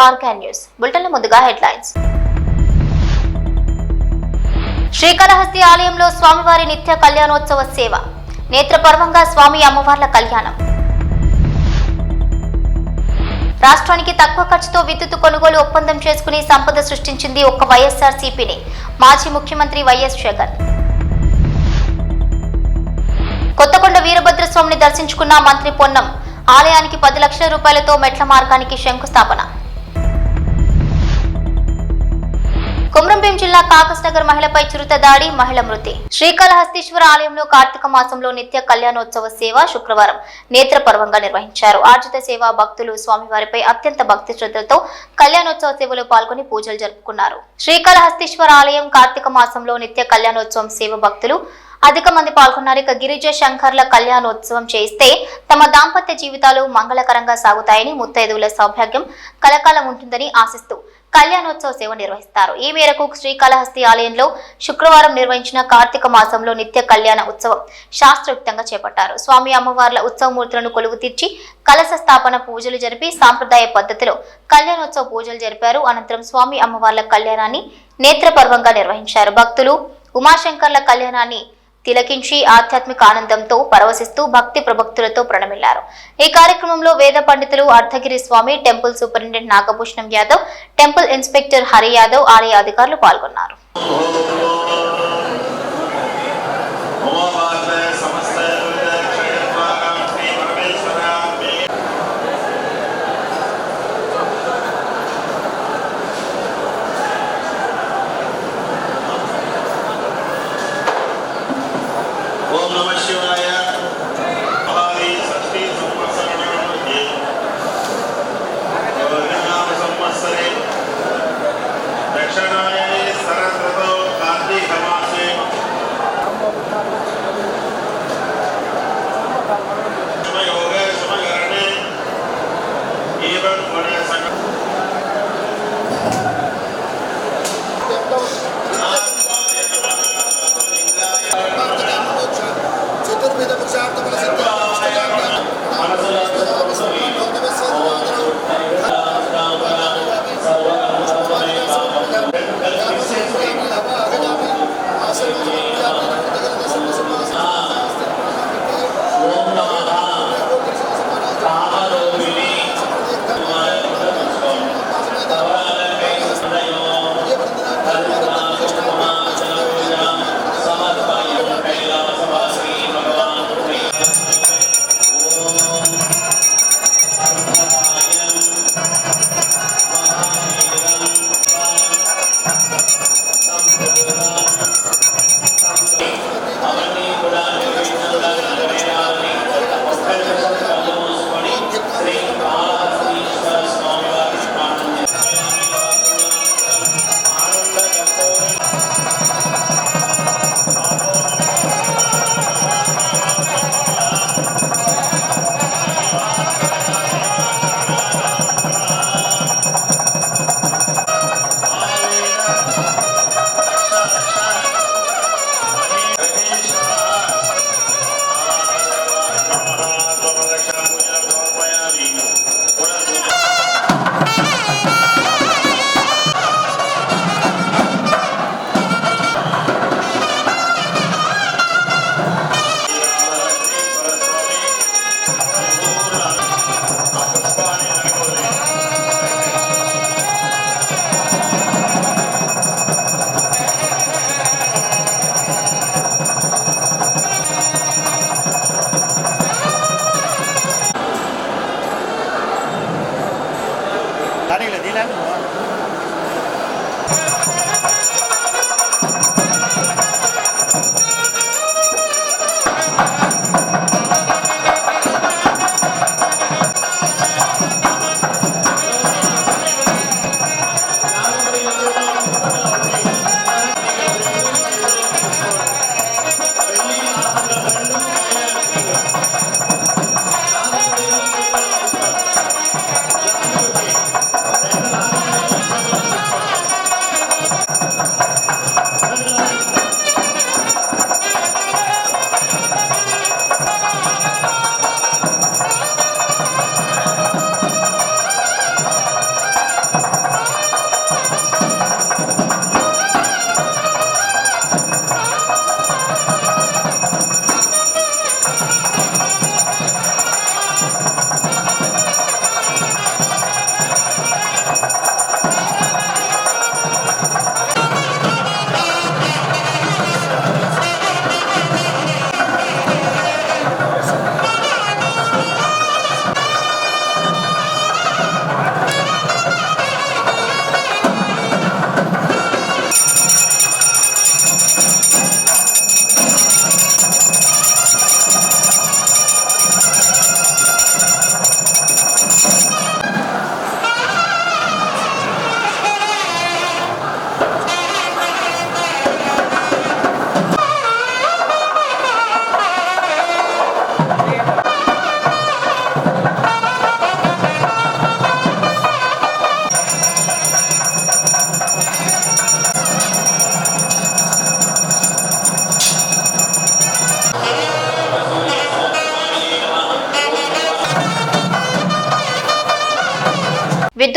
Organ news బులెటిన్ల ముందుగా headlines. Srikalahasti ఆలయంలో స్వామివారి నిత్య కళ్యాణోత్సవ సేవ, నేత్రపర్వంగా స్వామి అమ్మవార్ల కళ్యాణం. రాష్ట్రానికి తక్కువ ఖర్చుతో విద్యుత్ కొనుగోలు ఒప్పందం చేసుకుని సంపద సృష్టించింది ఒక్క వైఎస్ఆర్సీపీని మాజీ ముఖ్యమంత్రి వైఎస్ జగన్. కొత్తకొండ వీరభద్రస్వామిని దర్శించుకున్న మంత్రి పొన్నం, ఆలయానికి 10 లక్షల రూపాయలతో మెట్ల మార్గానికి శంకుస్థాపన. కొమరంభీం జిల్లా కాకస్నగర్ మహిళపై చిరుత దాడి, మహిళ మృతి. శ్రీకాళహస్తీశ్వర ఆలయంలో కార్తీక మాసంలో నిత్య కళ్యాణోత్సవ సేవ శుక్రవారం నేత్రపర్వంగా నిర్వహించారు. ఆర్జిత సేవ భక్తులు స్వామివారిపై అత్యంత భక్తి శ్రద్ధలతో కళ్యాణోత్సవ సేవలో పాల్గొని పూజలు జరుపుకున్నారు. శ్రీకాళహస్తీశ్వర ఆలయం కార్తీక మాసంలో నిత్య కళ్యాణోత్సవం సేవ భక్తులు అధిక మంది పాల్గొన్నారు. ఇక గిరిజ శంకర్ల కళ్యాణోత్సవం చేస్తే తమ దాంపత్య జీవితాలు మంగళకరంగా సాగుతాయని, ముత్తైదువుల సౌభాగ్యం కలకాలం ఉంటుందని ఆశిస్తూ కళ్యాణోత్సవ సేవ నిర్వహిస్తారు. ఈ మేరకు శ్రీకాళహస్తి ఆలయంలో శుక్రవారం నిర్వహించిన కార్తీక మాసంలో నిత్య కళ్యాణ ఉత్సవం శాస్త్రయుక్తంగా చేపట్టారు. స్వామి అమ్మవార్ల ఉత్సవమూర్తులను కొలువు తీర్చి కలశ స్థాపన పూజలు జరిపి సాంప్రదాయ పద్ధతిలో కళ్యాణోత్సవ పూజలు జరిపారు. అనంతరం స్వామి అమ్మవార్ల కళ్యాణాన్ని నేత్రపర్వంగా నిర్వహించారు. భక్తులు ఉమాశంకర్ల కళ్యాణాన్ని తిలకించి ఆధ్యాత్మిక ఆనందంతో పరవశిస్తూ భక్తి ప్రభక్తులతో ప్రణమిల్లారు. ఈ కార్యక్రమంలో వేద పండితులు, Ardhagiri Swami, temple superintendent Nagabhushanam Yadav, temple inspector Hari Yadav, ఆలయ అధికారులు పాల్గొన్నారు. దక్షిణాయనే సరస్వతో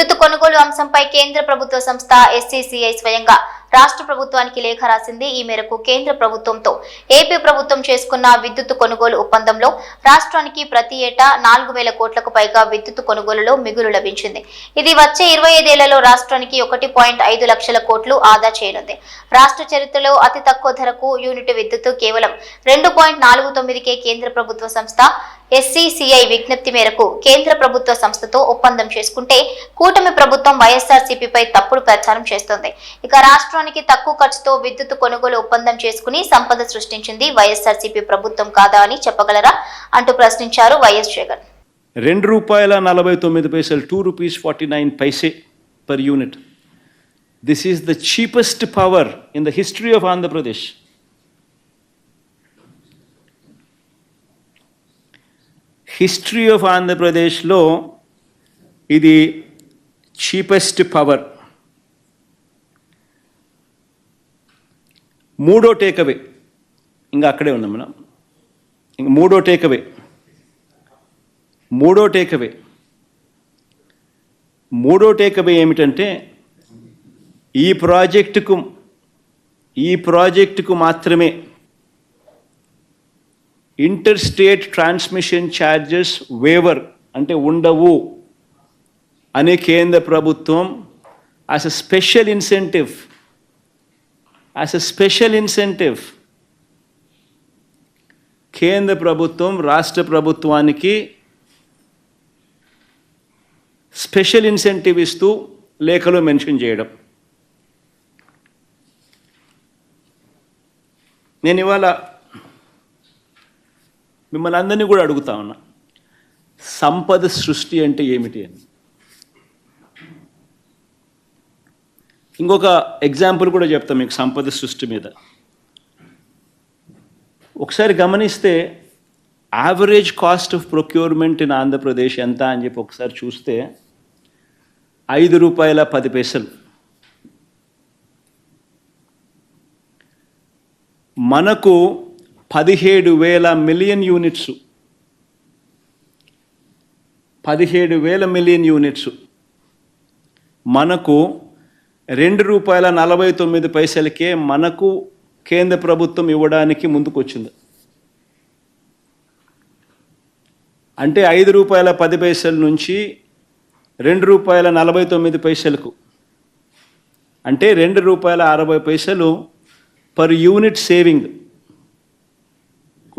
విద్యుత్ కొనుగోలు అంశంపై కేంద్ర ప్రభుత్వ సంస్థ SCCI స్వయంగా రాష్ట్ర ప్రభుత్వానికి లేఖ రాసింది. ఈ మేరకు కేంద్ర ప్రభుత్వంతో ఏపీ ప్రభుత్వం చేసుకున్న విద్యుత్ కొనుగోలు ఒప్పందంలో రాష్ట్రానికి ప్రతి ఏటా 4,000 కోట్లకు పైగా విద్యుత్ కొనుగోలులో మిగులు లభించింది. ఇది వచ్చే 25 ఏళ్లలో రాష్ట్రానికి 1.5 లక్షల కోట్లు ఆదా చేయనుంది. రాష్ట్ర చరిత్రలో అతి తక్కువ ధరకు యూనిట్ విద్యుత్ కేవలం 2.49కే కేంద్ర ప్రభుత్వ సంస్థ SCCI విజ్ఞప్తి మేరకు కేంద్ర ప్రభుత్వ సంస్థతో ఒప్పందం చేసుకుంటే కూటమి ప్రభుత్వం వైఎస్ఆర్సీపీపై తప్పుడు ప్రచారం చేస్తోంది. ఇక రాష్ట్రానికి తక్కువ ఖర్చుతో విద్యుత్ కొనుగోలు ఒప్పందం చేసుకుని సంపద సృష్టించింది వైఎస్ఆర్సీపీ ప్రభుత్వం కాదా అని చెప్పగలరా అంటూ ప్రశ్నించారు YS Jagan. ₹2.49 ₹2.49 per unit. This is the cheapest power in the history of Andhra Pradesh. History of ఆంధ్రప్రదేశ్లో ఇది చీపెస్ట్ పవర్. మూడో టేకవే, ఇంకా అక్కడే ఉన్నాం మనం. ఇంకా మూడో టేకవే ఏమిటంటే ఈ ప్రాజెక్టుకు మాత్రమే inter state transmission charges waiver అంటే ఉండవు అని కేంద్ర ప్రభుత్వం యాజ్ ఎ స్పెషల్ ఇన్సెంటివ్ కేంద్ర ప్రభుత్వం రాష్ట్ర ప్రభుత్వానికి స్పెషల్ ఇన్సెంటివ్ ఇస్తూ లేఖలో మెన్షన్ చేయడం. నేను ఇవాళ మిమ్మల్ని అందరినీ కూడా అడుగుతా ఉన్నా, సంపద సృష్టి అంటే ఏమిటి అని. ఇంకొక ఎగ్జాంపుల్ కూడా చెప్తాం మీకు సంపద సృష్టి మీద. ఒకసారి గమనిస్తే average cost of procurement in Andhra Pradesh ఎంత అని చెప్పి ఒకసారి చూస్తే ₹5.10. మనకు 17,000 మిలియన్ యూనిట్స్, 17,000 మిలియన్ యూనిట్స్ మనకు ₹2.49 మనకు కేంద్ర ప్రభుత్వం ఇవ్వడానికి ముందుకొచ్చింది. అంటే ₹5.10 నుంచి ₹2.49 అంటే ₹2.60 పర్ యూనిట్ సేవింగ్.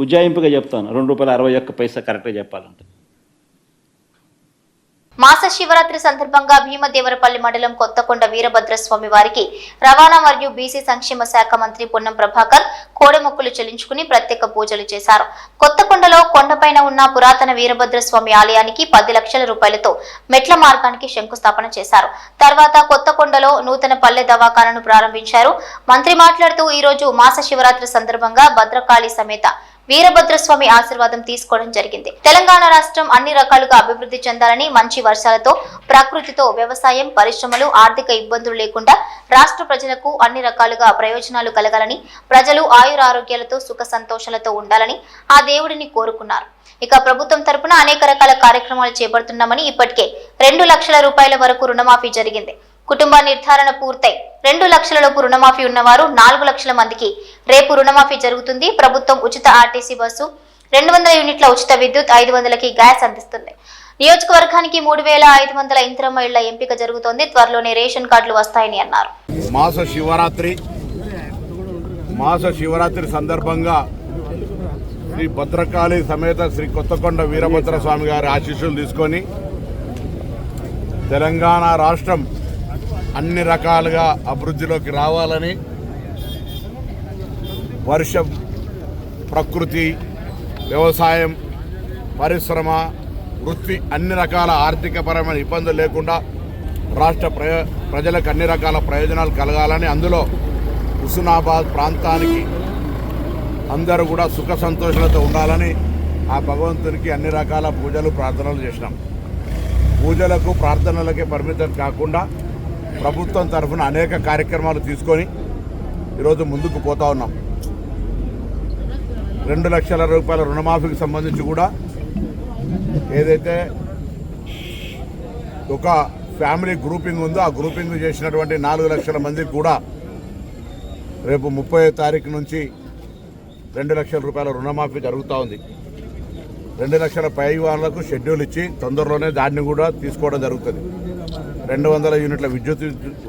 ఉజ్జాయింపుగా చెప్తాను, ₹2.61 కరెక్ట్గా చెప్పాలంటే. మాస శివరాత్రి సందర్భంగా భీమదేవరపల్లి మండలం కొత్తకొండ వీరభద్రస్వామి వారికి రవాణా మరియు బీసీ సంక్షేమ శాఖ మంత్రి పొన్నం ప్రభాకర్ కోడెమొక్కులు చెల్లించుకుని ప్రత్యేక పూజలు చేశారు. కొత్తకొండలో కొండపైన ఉన్న పురాతన వీరభద్రస్వామి ఆలయానికి 10 లక్షల రూపాయలతో మెట్ల మార్గానికి శంకుస్థాపన చేశారు. తర్వాత కొత్తకొండలో నూతన పల్లె దవాఖానను ప్రారంభించారు. మంత్రి మాట్లాడుతూ ఈ రోజు మాస శివరాత్రి సందర్భంగా భద్రకాళి సమేత వీరభద్రస్వామి ఆశీర్వాదం తీసుకోవడం జరిగింది. తెలంగాణ రాష్ట్రం అన్ని రకాలుగా అభివృద్ధి చెందాలని, మంచి వర్షాలతో, ప్రకృతితో, వ్యవసాయం, పరిశ్రమలు, ఆర్థిక ఇబ్బందులు లేకుండా రాష్ట్ర ప్రజలకు అన్ని రకాలుగా ప్రయోజనాలు కలగాలని, ప్రజలు ఆయురారోగ్యాలతో సుఖ సంతోషాలతో ఉండాలని ఆ దేవుడిని కోరుకున్నారు. ఇక ప్రభుత్వం తరపున అనేక రకాల కార్యక్రమాలు చేపడుతున్నామని, ఇప్పటికే 2 లక్షల రూపాయల వరకు రుణమాఫీ జరిగింది. కుటుంబ నిర్ధారణ పూర్తయి 2 లక్షలలోపు రుణమాఫీ ఉన్నవారు 4 లక్షల మందికి రేపు రుణమాఫీ జరుగుతుంది. ప్రభుత్వం ఉచిత ఆర్టీసీ బస్సు, 200 యూనిట్ల ఉచిత విద్యుత్, 500కి గ్యాస్ అందిస్తుంది. నియోజకవర్గానికి 3,500 ఇందిరమ్మ ఇళ్ల ఎంపిక జరుగుతోంది. త్వరలోనే రేషన్ కార్డులు వస్తాయని అన్నారు. మాస శివరాత్రి సందర్భంగా శ్రీ భద్రకాళి సమేత శ్రీ కొత్తకొండ వీరభద్ర స్వామి గారి ఆశీస్సులు తీసుకొని తెలంగాణ రాష్ట్రం అన్ని రకాలుగా అభివృద్ధిలోకి రావాలని, వర్షం, ప్రకృతి, వ్యవసాయం, పరిశ్రమ, వృత్తి అన్ని రకాల ఆర్థికపరమైన ఇబ్బందులు లేకుండా రాష్ట్ర ప్రజలకు అన్ని రకాల ప్రయోజనాలు కలగాలని, అందులో హుస్నాబాద్ ప్రాంతానికి అందరూ కూడా సుఖ సంతోషాలతో ఉండాలని ఆ భగవంతునికి అన్ని రకాల పూజలు, ప్రార్థనలు చేసినాం. పూజలకు, ప్రార్థనలకే పరిమితం కాకుండా ప్రభుత్వం తరఫున అనేక కార్యక్రమాలు తీసుకొని ఈరోజు ముందుకు పోతా ఉన్నాం. 2 లక్షల రూపాయల రుణమాఫీకి సంబంధించి కూడా ఏదైతే ఒక ఫ్యామిలీ గ్రూపింగ్ ఉందో ఆ గ్రూపింగ్ చేసినటువంటి 4 లక్షల మందికి కూడా రేపు 30వ తారీఖు నుంచి 2 లక్షల రూపాయల రుణమాఫీ జరుగుతూ ఉంది. 2 లక్షల పై వాళ్ళకు షెడ్యూల్ ఇచ్చి తొందరలోనే దాన్ని కూడా తీసుకోవడం జరుగుతుంది. 200 యూనిట్ల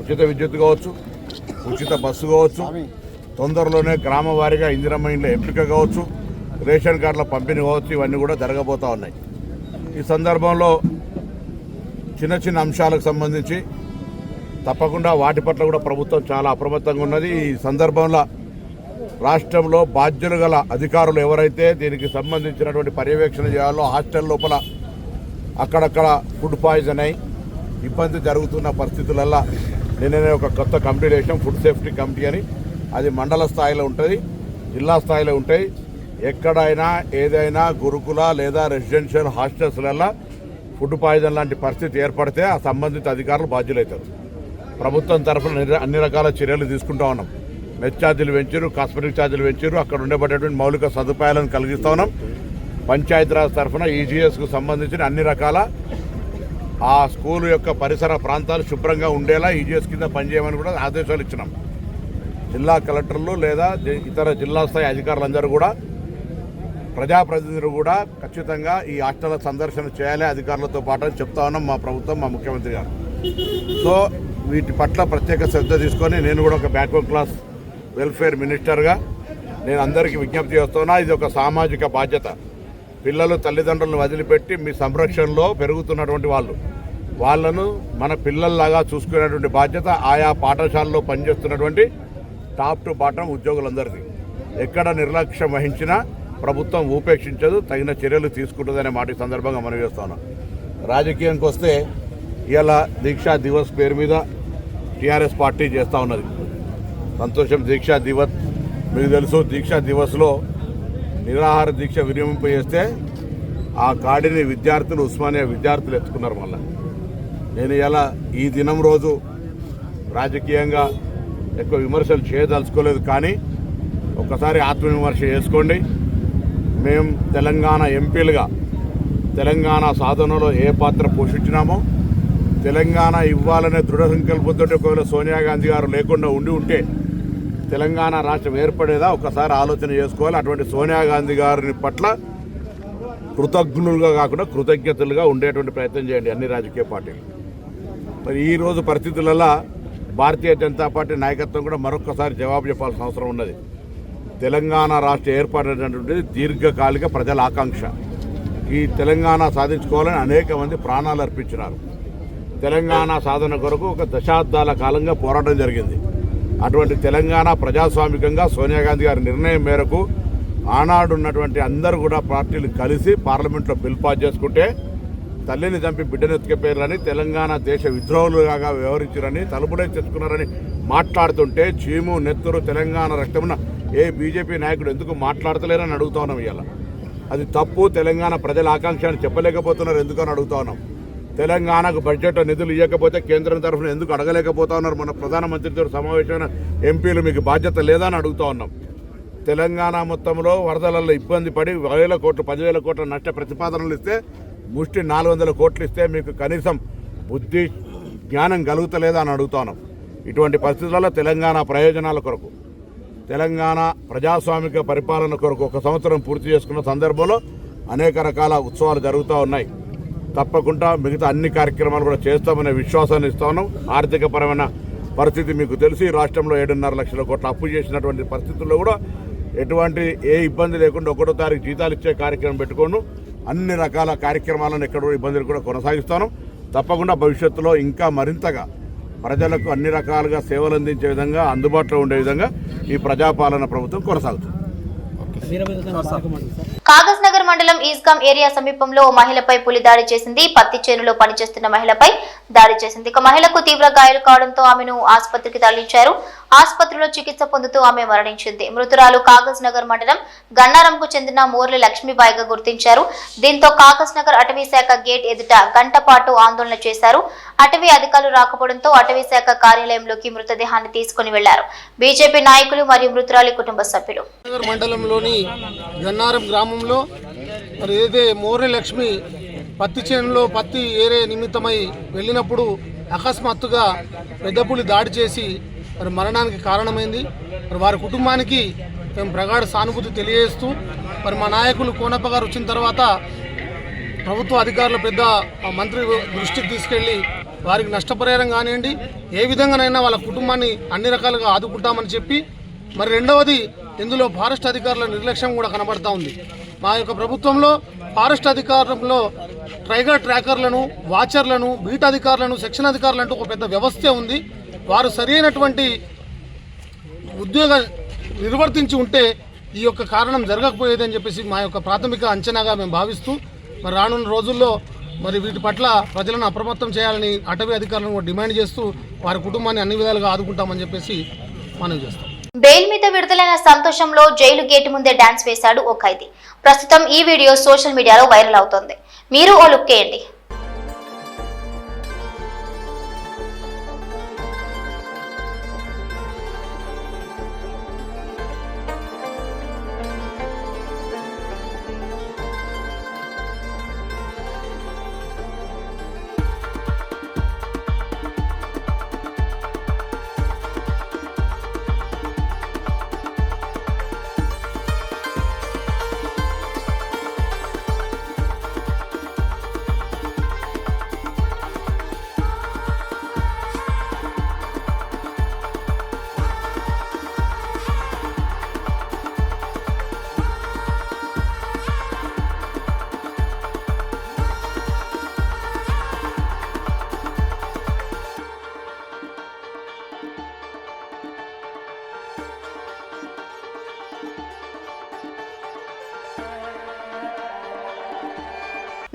ఉచిత విద్యుత్ కావచ్చు, ఉచిత బస్సు కావచ్చు, తొందరలోనే గ్రామ వారీగా ఇందిరమ్మ ఇండ్ల ఎంపిక కావచ్చు, రేషన్ కార్డుల పంపిణీ కావచ్చు, ఇవన్నీ కూడా జరగబోతూ ఉన్నాయి. ఈ సందర్భంలో చిన్న చిన్న అంశాలకు సంబంధించి తప్పకుండా వాటి పట్ల కూడా ప్రభుత్వం చాలా అప్రమత్తంగా ఉన్నది. ఈ సందర్భంలో రాష్ట్రంలో బాధ్యులు గల అధికారులు ఎవరైతే దీనికి సంబంధించినటువంటి పర్యవేక్షణ చేయాలో హాస్టల్ లోపల అక్కడక్కడ ఫుడ్ పాయిజన్ అయి ఇబ్బంది జరుగుతున్న పరిస్థితులల్లో నిన్ననే ఒక కొత్త కమిటీ వేసాం, ఫుడ్ సేఫ్టీ కమిటీ అని. అది మండల స్థాయిలో ఉంటుంది, జిల్లా స్థాయిలో ఉంటాయి. ఎక్కడైనా ఏదైనా గురుకుల లేదా రెసిడెన్షియల్ హాస్టల్స్లలో ఫుడ్ పాయిజన్ లాంటి పరిస్థితి ఏర్పడితే ఆ సంబంధిత అధికారులు బాధ్యులవుతారు. ప్రభుత్వం తరఫున అన్ని రకాల చర్యలు తీసుకుంటా ఉన్నాం. మెస్ ఛార్జీలు పెంచారు, కాస్మెటిక్ ఛార్జీలు పెంచారు, అక్కడ ఉండబడేటువంటి మౌలిక సదుపాయాలను కలిగిస్తూ ఉన్నాం. పంచాయతీరాజ్ తరఫున ఈజీఎస్కు సంబంధించిన అన్ని రకాల ఆ స్కూల్ యొక్క పరిసర ప్రాంతాలు శుభ్రంగా ఉండేలా ఈజీఎస్ కింద పనిచేయమని కూడా ఆదేశాలు ఇచ్చినాం. జిల్లా కలెక్టర్లు లేదా ఇతర జిల్లా స్థాయి అధికారులందరూ కూడా, ప్రజాప్రతినిధులు కూడా ఖచ్చితంగా ఈ హాస్టల్ సందర్శన చేయాలి అధికారులతో పాటు అని చెప్తా ఉన్నాం మా ప్రభుత్వం, మా ముఖ్యమంత్రి గారు. సో వీటి పట్ల ప్రత్యేక శ్రద్ధ తీసుకొని నేను కూడా ఒక బ్యాక్వర్డ్ క్లాస్ వెల్ఫేర్ మినిస్టర్గా నేను అందరికీ విజ్ఞప్తి చేస్తున్నా. ఇది ఒక సామాజిక బాధ్యత. పిల్లలు తల్లిదండ్రులను వదిలిపెట్టి మీ సంరక్షణలో పెరుగుతున్నటువంటి వాళ్ళను మన పిల్లల్లాగా చూసుకునేటువంటి బాధ్యత ఆయా పాఠశాలలో పనిచేస్తున్నటువంటి టాప్ టు బాటం ఉద్యోగులందరిది. ఎక్కడ నిర్లక్ష్యం వహించినా ప్రభుత్వం ఉపేక్షించదు, తగిన చర్యలు తీసుకుంటుందనే మాట ఈ సందర్భంగా మనం చేస్తున్నాం. రాజకీయానికి వస్తే ఇవాళ దీక్షా దివస్ పేరు మీద టీఆర్ఎస్ పార్టీ చేస్తూ ఉన్నది. సంతోషం. దీక్షా దివస్ మీకు తెలుసు, దీక్షా దివస్లో నిరాహార దీక్ష విరమింప చేస్తే ఆ కాడిని విద్యార్థులు, ఉస్మానియా విద్యార్థులు ఎత్తుకున్నారు. మళ్ళీ నేను ఇలా ఈ దినం రోజు రాజకీయంగా ఎక్కువ విమర్శలు చేయదలుచుకోలేదు, కానీ ఒక్కసారి ఆత్మవిమర్శ చేసుకోండి. మేము తెలంగాణ ఎంపీలుగా తెలంగాణ సాధనలో ఏ పాత్ర పోషించినామో, తెలంగాణ ఇవ్వాలనే దృఢ సంకల్పంతో ఒకవేళ సోనియా గాంధీ గారు లేకుండా ఉంటే తెలంగాణ రాష్ట్రం ఏర్పడేదా ఒకసారి ఆలోచన చేసుకోవాలి. అటువంటి సోనియా గాంధీ గారిని పట్ల కృతజ్ఞులుగా కాకుండా కృతజ్ఞతలుగా ఉండేటువంటి ప్రయత్నం చేయండి అన్ని రాజకీయ పార్టీలు. మరి ఈరోజు పరిస్థితులలో భారతీయ జనతా పార్టీ నాయకత్వం కూడా మరొకసారి జవాబు చెప్పాల్సిన అవసరం ఉన్నది. తెలంగాణ రాష్ట్ర ఏర్పడేటటువంటిది దీర్ఘకాలిక ప్రజల ఆకాంక్ష. ఈ తెలంగాణ సాధించుకోవాలని అనేక మంది ప్రాణాలు అర్పించినారు. తెలంగాణ సాధన కొరకు ఒక దశాబ్దాల కాలంగా పోరాటం జరిగింది. అటువంటి తెలంగాణ ప్రజాస్వామికంగా సోనియా గాంధీ గారి నిర్ణయం మేరకు ఆనాడు ఉన్నటువంటి అందరూ కూడా పార్టీలు కలిసి పార్లమెంట్లో బిల్ పాస్ చేసుకుంటే తల్లిని చంపి బిడ్డను ఎత్తుకెళ్లారని, తెలంగాణ దేశ విద్రోహులుగా వ్యవహరించారని, తలుపులే తెచ్చుకున్నారని మాట్లాడుతుంటే చీము నెత్తురు తెలంగాణ రక్తమున ఏ బీజేపీ నాయకుడు ఎందుకు మాట్లాడతలేరని అడుగుతా ఉన్నాం. ఇవాళ అది తప్పు. తెలంగాణ ప్రజల ఆకాంక్ష అని చెప్పలేకపోతున్నారు ఎందుకని అడుగుతా ఉన్నాం. తెలంగాణకు బడ్జెట్ నిధులు ఇవ్వకపోతే కేంద్రం తరఫున ఎందుకు అడగలేకపోతా ఉన్నారు? మన ప్రధానమంత్రితో సమావేశమైన ఎంపీలు మీకు బాధ్యత లేదా అని అడుగుతా ఉన్నాం. తెలంగాణ మొత్తంలో వరదలలో ఇబ్బంది పడి 10,000 కోట్లు 10,000 కోట్ల నష్ట ప్రతిపాదనలు ఇస్తే ముష్టి 400 కోట్లు ఇస్తే మీకు కనీసం బుద్ధి జ్ఞానం కలుగుతలేదా అని అడుగుతా ఉన్నాం. ఇటువంటి పరిస్థితులలో తెలంగాణ ప్రయోజనాల కొరకు, తెలంగాణ ప్రజాస్వామిక పరిపాలన కొరకు 1 సంవత్సరం పూర్తి చేసుకున్న సందర్భంలో అనేక రకాల ఉత్సవాలు జరుగుతూ ఉన్నాయి. తప్పకుండా మిగతా అన్ని కార్యక్రమాలు కూడా చేస్తామనే విశ్వాసాన్ని ఇస్తా ఉన్నాం. ఆర్థికపరమైన పరిస్థితి మీకు తెలిసి రాష్ట్రంలో 7.5 లక్షల కోట్ల అప్పు చేసినటువంటి పరిస్థితుల్లో కూడా ఎటువంటి ఏ ఇబ్బంది లేకుండా 1వ తారీఖు జీతాలు ఇచ్చే కార్యక్రమం పెట్టుకోను. అన్ని రకాల కార్యక్రమాలను ఎక్కడ ఇబ్బందులు కూడా కొనసాగిస్తాను. తప్పకుండా భవిష్యత్తులో ఇంకా మరింతగా ప్రజలకు అన్ని రకాలుగా సేవలు అందించే విధంగా, అందుబాటులో ఉండే విధంగా ఈ ప్రజాపాలన ప్రభుత్వం కొనసాగుతుంది. కాగజ్ నగర్ మండలం ఈస్గాం ఏరియా సమీపంలో ఓ మహిళపై పులి దాడి చేసింది. పత్తి చేనులో పనిచేస్తున్న మహిళపై దాడి చేసింది. ఇక మహిళకు తీవ్ర గాయాలు కావడంతో ఆమెను ఆసుపత్రికి తరలించారు. ఆసుపత్రిలో చికిత్స పొందుతూ ఆమె మరణించింది. మృతురాలు కాగజ్ నగర్ మండలం గన్నారంకు చెందిన మోర్ల లక్ష్మీబాయిగా గుర్తించారు. దీంతో కాగజ్ నగర్ అటవీ శాఖ గేట్ ఎదుట గంట పాటు ఆందోళన చేశారు. అటవీ అధికారులు రాకపోవడంతో అటవీ శాఖ కార్యాలయంలోకి మృతదేహాన్ని తీసుకుని వెళ్లారు బీజేపీ నాయకులు మరియు మృతురాలి కుటుంబ సభ్యులు. మండలంలోని గన్నారం గ్రామంలో మరి ఏదైతే మోర్ల లక్ష్మి పత్తి చేనులో పత్తి ఏరే నిమిత్తమై వెళ్ళినప్పుడు అకస్మాత్తుగా పెద్దపులి దాడి చేసి మరి మరణానికి కారణమైంది. మరి వారి కుటుంబానికి మేము ప్రగాఢ సానుభూతి తెలియజేస్తూ మరి మా నాయకులు కోనప్ప గారు వచ్చిన తర్వాత ప్రభుత్వ అధికారులు పెద్ద మంత్రి దృష్టికి తీసుకెళ్ళి వారికి నష్టపరిహారం కానివ్వండి ఏ విధంగానైనా వాళ్ళ కుటుంబాన్ని అన్ని రకాలుగా ఆదుకుంటామని చెప్పి మరి రెండవది ఇందులో ఫారెస్ట్ అధికారుల నిర్లక్ష్యం కూడా కనబడతా ఉంది. మా యొక్క ప్రభుత్వంలో ఫారెస్ట్ అధికారులలో టైగర్ ట్రాకర్లను, వాచర్లను, బీట్ అధికారులను, సెక్షన్ అధికారులు అంటూ ఒక పెద్ద వ్యవస్థే ఉంది. వారు సరైనటువంటి ఉద్యోగ నిర్వర్తించి ఉంటే ఈ యొక్క కారణం జరగకపోయేదని చెప్పేసి మా యొక్క ప్రాథమిక అంచనాగా మేము భావిస్తూ మరి రానున్న రోజుల్లో మరి వీటి పట్ల ప్రజలను అప్రమత్తం చేయాలని అటవీ అధికారులను కూడా డిమాండ్ చేస్తూ వారి కుటుంబాన్ని అన్ని విధాలుగా ఆదుకుంటామని చెప్పేసి మనవి చేస్తాం. బెయిల్ మీద విడుదలైన సంతోషంలో జైలు గేటు ముందే డాన్స్ వేశాడు ఓ ఖైదీ. ప్రస్తుతం ఈ వీడియో సోషల్ మీడియాలో వైరల్ అవుతోంది. మీరు ఓ లుక్ వేయండి.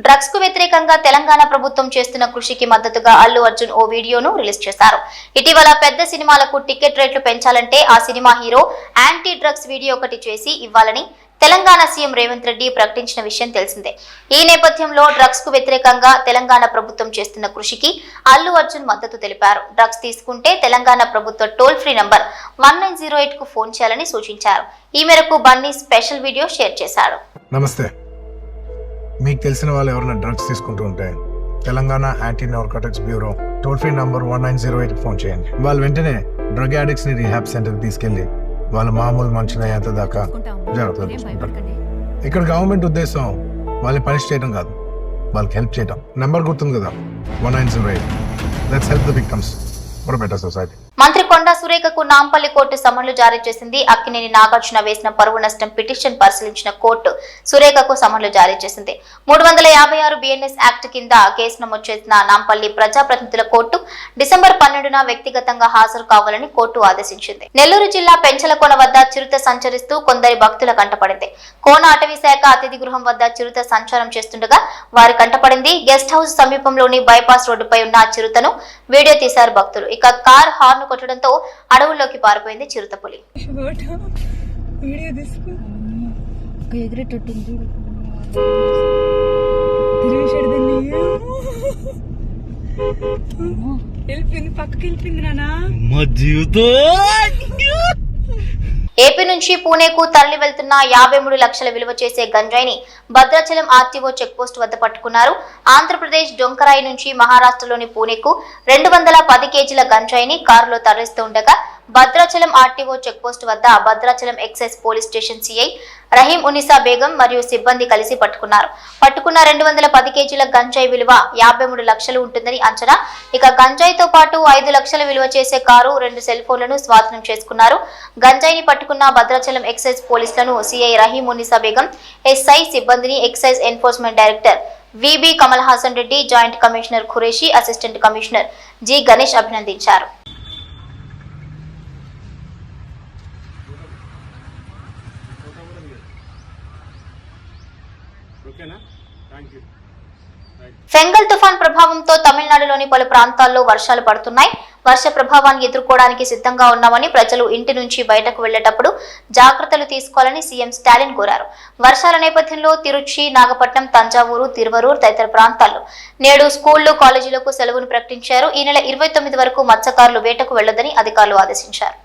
డ్రగ్స్ కు వ్యతిరేకంగా తెలంగాణ ప్రభుత్వం చేస్తున్న కృషికి మద్దతుగా అల్లు అర్జున్ ఓ వీడియోను రిలీజ్ చేశారు. ఇటీవల పెద్ద సినిమాలకు టికెట్ రేట్లు పెంచాలంటే ఆ cinema hero anti drugs video ఒకటి చేసి ఇవ్వాలని తెలంగాణ సీఎం రేవంత్ రెడ్డి ప్రకటించిన విషయం తెలిసిందే. ఈ నేపథ్యంలో డ్రగ్స్ కు వ్యతిరేకంగా తెలంగాణ ప్రభుత్వం చేస్తున్న కృషికి అల్లు అర్జున్ మద్దతు తెలిపారు. డ్రగ్స్ తీసుకుంటే తెలంగాణ ప్రభుత్వ టోల్ ఫ్రీ నంబర్ 1908 కు ఫోన్ చేయాలని సూచించారు. ఈ మేరకు బన్నీ స్పెషల్ వీడియో షేర్ చేశాడు. నమస్తే. మీకు తెలిసిన వాళ్ళు ఎవరైనా డ్రగ్స్ తీసుకుంటూ ఉంటే Telangana anti narcotics bureau toll free number 1908 phone చేయండి. వాళ్ళు వెంటనే డ్రగ్ యాడిక్ట్స్ ని రీహాబ్ సెంటర్ తీసుకెళ్లి వాళ్ళ మామూలు మనుషులు అయ్యేంత దాకా జాగ్రత్తలు తీసుకుంటారు. ఇక్కడ గవర్నమెంట్ ఉద్దేశం వాళ్ళని పనిష్ చేయడం కాదు, వాళ్ళకి హెల్ప్ చేయడం. నెంబర్ గుర్తుంది కదా, 1908. Let's help the victims for better society. మంత్రి కొండా సురేఖకు నాంపల్లి కోర్టు సమన్లు జారీ చేసింది. అక్కినేని నాగార్జున వేసిన పరువు నష్టం పిటిషన్ పరిశీలించిన కోర్టు సురేఖకు సమన్లు జారీ చేసింది. 356 బిఎన్ఎస్ యాక్ట్ కింద కేసు నమోదు చేసిన నాంపల్లి ప్రజాప్రతినిధుల కోర్టు డిసెంబర్ 12న వ్యక్తిగతంగా హాజరు కావాలని కోర్టు ఆదేశించింది. నెల్లూరు జిల్లా పెంచలకోన వద్ద చిరుత సంచరిస్తూ కొందరి భక్తుల కంటపడింది. కోన అటవీ శాఖ అతిథి గృహం వద్ద చిరుత సంచారం చేస్తుండగా వారి కంటపడింది. గెస్ట్ హౌస్ సమీపంలోని బైపాస్ రోడ్డుపై ఉన్న చిరుతను వీడియో తీశారు భక్తులు. ఇక కార్ హార్న్ కొట్టడంతో అడవుల్లోకి పారిపోయింది చిరుతపులి. ఏపీ నుంచి పూణేకు తరలి వెళ్తున్న 53 లక్షల విలువ చేసే గంజాయిని భద్రాచలం ఆర్టీఓ చెక్పోస్ట్ వద్ద పట్టుకున్నారు. ఆంధ్రప్రదేశ్ డొంకరాయి నుంచి మహారాష్ట్రలోని పూణేకు 210 కేజీల గంజాయిని కారులో తరలిస్తూ ఉండగా భద్రాచలం ఆర్టీఓ చెక్పోస్ట్ వద్ద Bhadrachalam excise police station CI Rahim ఉనిసా Begum మరియు సిబ్బంది కలిసి పట్టుకున్నారు. పట్టుకున్న 210 కేజీల గంజాయి విలువ 53 లక్షలు ఉంటుందని అంచనా. ఇక గంజాయితో పాటు 5 లక్షల విలువ చేసే కారు, 2 సెల్ ఫోన్లను స్వాధీనం చేసుకున్నారు. గంజాయిని పట్టుకున్న భద్రాచలం ఎక్సైజ్ పోలీసులను సిఐ రహీం ఉనిసా బేగం, ఎస్ఐ సిబ్బందిని excise enforcement director VB Kamal Haasan Reddy, joint commissioner Qureshi, assistant commissioner G Ganesh అభినందించారు. ఫెంగల్ తుఫాన్ ప్రభావంతో తమిళనాడులోని పలు ప్రాంతాల్లో వర్షాలు పడుతున్నాయి. వర్ష ప్రభావాన్ని ఎదుర్కోవడానికి సిద్ధంగా ఉన్నామని ప్రజలు ఇంటి నుంచి బయటకు వెళ్లేటప్పుడు జాగ్రత్తలు తీసుకోవాలని సీఎం స్టాలిన్ కోరారు. వర్షాల నేపథ్యంలో తిరుచి, నాగపట్నం, తంజావూరు, తిరువరూర్ తదితర ప్రాంతాల్లో నేడు స్కూళ్లు, కాలేజీలకు సెలవును ప్రకటించారు. ఈ నెల 29 వరకు మత్స్యకారులు వేటకు వెళ్లొద్దని అధికారులు ఆదేశించారు.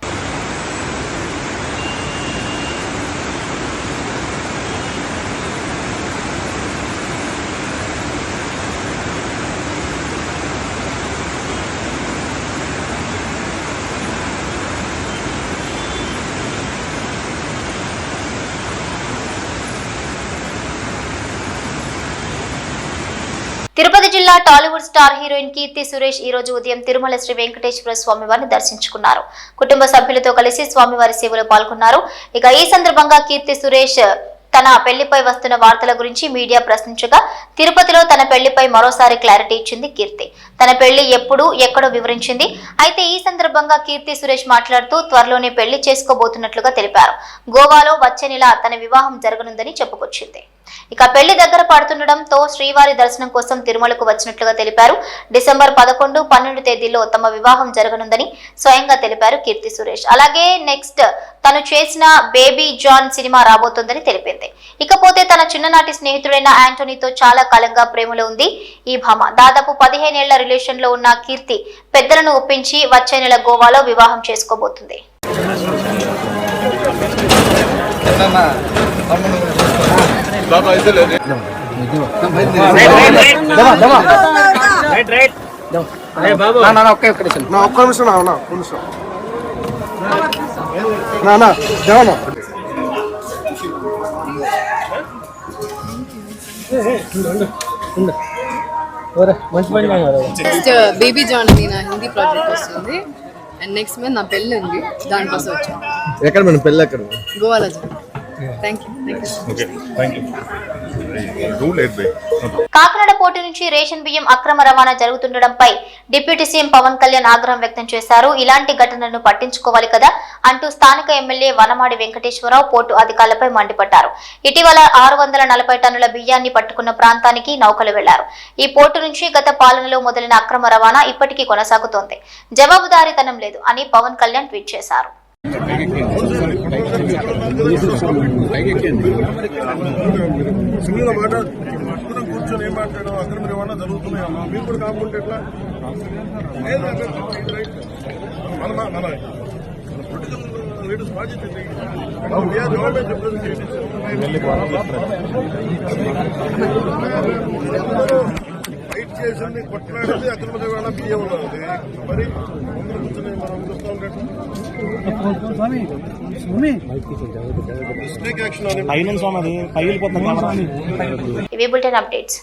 తిరుపతి జిల్లా టాలీవుడ్ స్టార్ హీరోయిన్ కీర్తి సురేష్ ఈ రోజు ఉదయం తిరుమల శ్రీ వెంకటేశ్వర స్వామివారిని దర్శించుకున్నారు. కుటుంబ సభ్యులతో కలిసి స్వామివారి సేవలో పాల్గొన్నారు. ఇక ఈ సందర్భంగా కీర్తి సురేష్ తన పెళ్లిపై వస్తున్న వార్తల గురించి మీడియా ప్రశ్నించగా తిరుపతిలో తన పెళ్లిపై మరోసారి క్లారిటీ ఇచ్చింది కీర్తి. తన పెళ్లి ఎప్పుడు ఎక్కడో వివరించింది. అయితే ఈ సందర్భంగా కీర్తి సురేష్ మాట్లాడుతూ త్వరలోనే పెళ్లి చేసుకోబోతున్నట్లుగా తెలిపారు. గోవాలో వచ్చే నెల తన వివాహం జరగనుందని చెప్పుకొచ్చింది. ఇక పెళ్లి దగ్గర పడుతుండటంతో శ్రీవారి దర్శనం కోసం తిరుమలకు వచ్చినట్లుగా తెలిపారు. డిసెంబర్ 11, 12 తేదీల్లో తమ వివాహం జరగనుందని స్వయంగా తెలిపారు కీర్తి సురేష్. అలాగే నెక్స్ట్ తను చేసిన బేబీ జాన్ సినిమా రాబోతోందని తెలిపింది. ఇకపోతే తన చిన్ననాటి స్నేహితుడైన యాంటోనీతో చాలా కాలంగా ప్రేమలో ఉంది ఈ భామ. దాదాపు 15 ఏళ్ల రిలేషన్ లో ఉన్న కీర్తి పెద్దలను ఒప్పించి వచ్చే నెల గోవాలో వివాహం చేసుకోబోతుంది. నెక్స్ట్ బేబీ జాన్ అని నా హిందీ ప్రాజెక్ట్ వస్తుంది అండ్ నెక్స్ట్ మంత్ నా పెళ్ళి ఉంది, దానికోసం వచ్చాను. ఎక్కడ మన పెళ్ళి ఎక్కడ? గోవాలో జరిగింది. Thank you. కాకినాడ పోటీ నుంచి రేషన్ బియ్యం అక్రమ రవాణా జరుగుతుండటంపై డిప్యూటీ సీఎం పవన్ కళ్యాణ్ ఆగ్రహం వ్యక్తం చేశారు. ఇలాంటి ఘటనలను పట్టించుకోవాలి కదా అంటూ స్థానిక ఎమ్మెల్యే వనమాడి వెంకటేశ్వరరావు పోర్టు అధికారులపై మండిపడ్డారు. ఇటీవల 640 టన్నుల బియ్యాన్ని పట్టుకున్న ప్రాంతానికి నౌకలు వెళ్లారు. ఈ పోర్టు నుంచి గత పాలనలో మొదలైన అక్రమ రవాణా ఇప్పటికీ కొనసాగుతోంది. జవాబుదారీతనం లేదు అని పవన్ కళ్యాణ్ ట్వీట్ చేశారు. కూర్చొని ఏం మాట్లాడడం అక్రమ రవాణా జరుగుతున్నాయమ్మా, మీరు కూడా కాకుంటే ఎట్లా? మన లీడర్స్ బాధ్యత ఫైట్ చేసింది, కొట్లాడింది అక్రమ రవాణా బియ్యం ఉన్నది. మరి ముందు కూర్చొని మనం చూస్తూ ఉండేట్టు ఇవి బులెటిన్ అప్డేట్స్.